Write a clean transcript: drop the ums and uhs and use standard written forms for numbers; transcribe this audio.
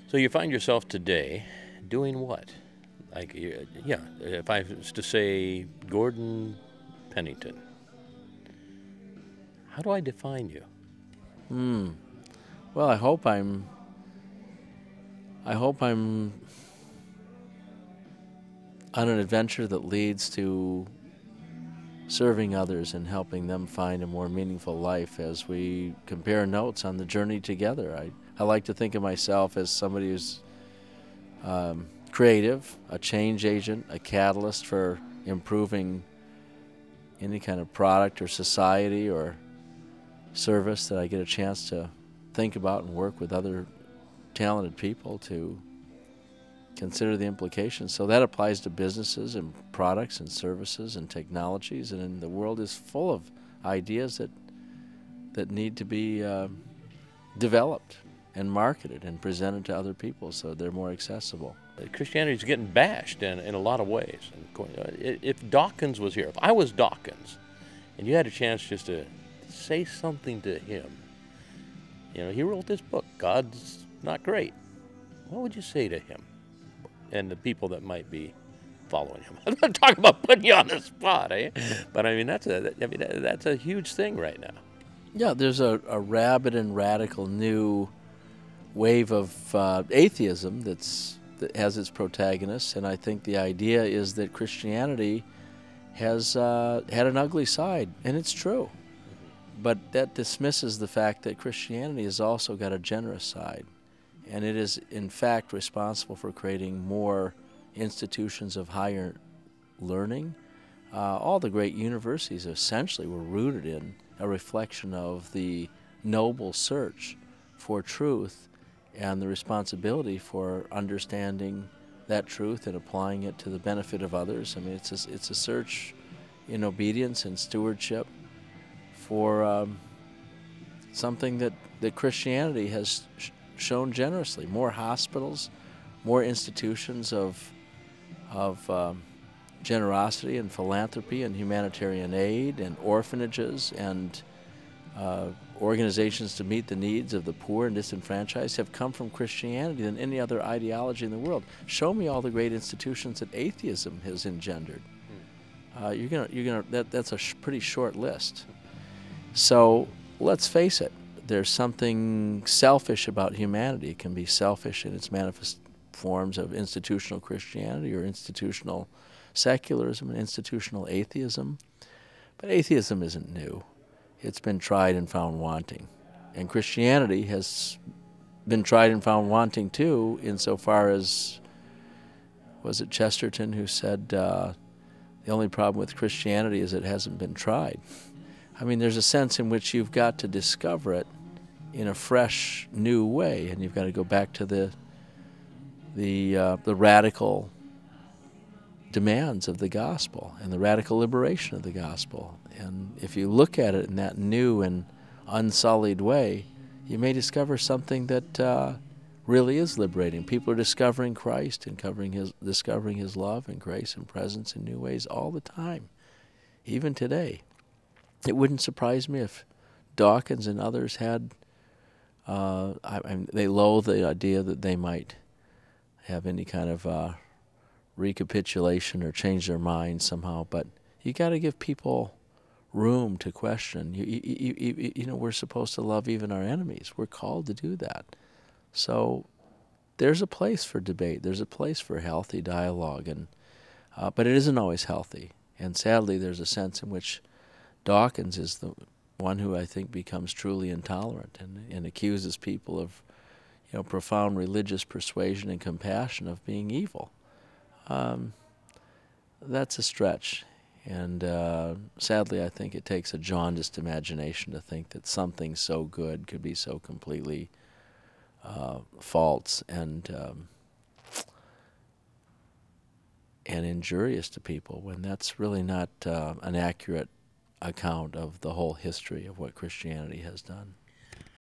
So you find yourself today doing what? Like, yeah, if I was to say Gordon Pennington, how do I define you? Hmm. Well, I hope I'm on an adventure that leads to serving others and helping them find a more meaningful life as we compare notes on the journey together. I like to think of myself as somebody who's creative, a change agent, a catalyst for improving any kind of product or society or service that I get a chance to think about and work with other talented people to consider the implications. So that applies to businesses and products and services and technologies, and the world is full of ideas that need to be developed and marketed and presented to other people so they're more accessible. Christianity is getting bashed in a lot of ways. If Dawkins was here, if I was Dawkins, and you had a chance just to say something to him, he wrote this book, God's Not Great. What would you say to him and the people that might be following him? I'm not talking about putting you on the spot, but I mean that's a huge thing right now. Yeah, there's a rabid and radical new wave of atheism that has its protagonists, and I think the idea is that Christianity has had an ugly side, and it's true. But that dismisses the fact that Christianity has also got a generous side, and it is in fact responsible for creating more institutions of higher learning. All the great universities essentially were rooted in a reflection of the noble search for truth and the responsibility for understanding that truth and applying it to the benefit of others. I mean, it's a search in obedience and stewardship for something that Christianity has shown generously. More hospitals, more institutions of generosity and philanthropy and humanitarian aid and orphanages and organizations to meet the needs of the poor and disenfranchised have come from Christianity than any other ideology in the world. Show me all the great institutions that atheism has engendered. That's a pretty short list. So let's face it, there's something selfish about humanity. It can be selfish in its manifest forms of institutional Christianity or institutional secularism and institutional atheism. But atheism isn't new. It's been tried and found wanting. And Christianity has been tried and found wanting too, insofar as, was it Chesterton who said, the only problem with Christianity is it hasn't been tried. I mean, there's a sense in which you've got to discover it in a fresh, new way, and you've got to go back to the radical demands of the gospel and the radical liberation of the gospel. And if you look at it in that new and unsullied way, you may discover something that really is liberating. People are discovering Christ and discovering His love and grace and presence in new ways all the time, even today. It wouldn't surprise me if Dawkins and others had, they loathe the idea that they might have any kind of recapitulation or change their mind somehow, but you got to give people room to question. We're supposed to love even our enemies. We're called to do that. So there's a place for debate. There's a place for healthy dialogue, but it isn't always healthy. And sadly, there's a sense in which Dawkins is the one who I think becomes truly intolerant and accuses people of, profound religious persuasion and compassion of being evil. That's a stretch. And sadly, I think it takes a jaundiced imagination to think that something so good could be so completely false and injurious to people, when that's really not an accurate account of the whole history of what Christianity has done.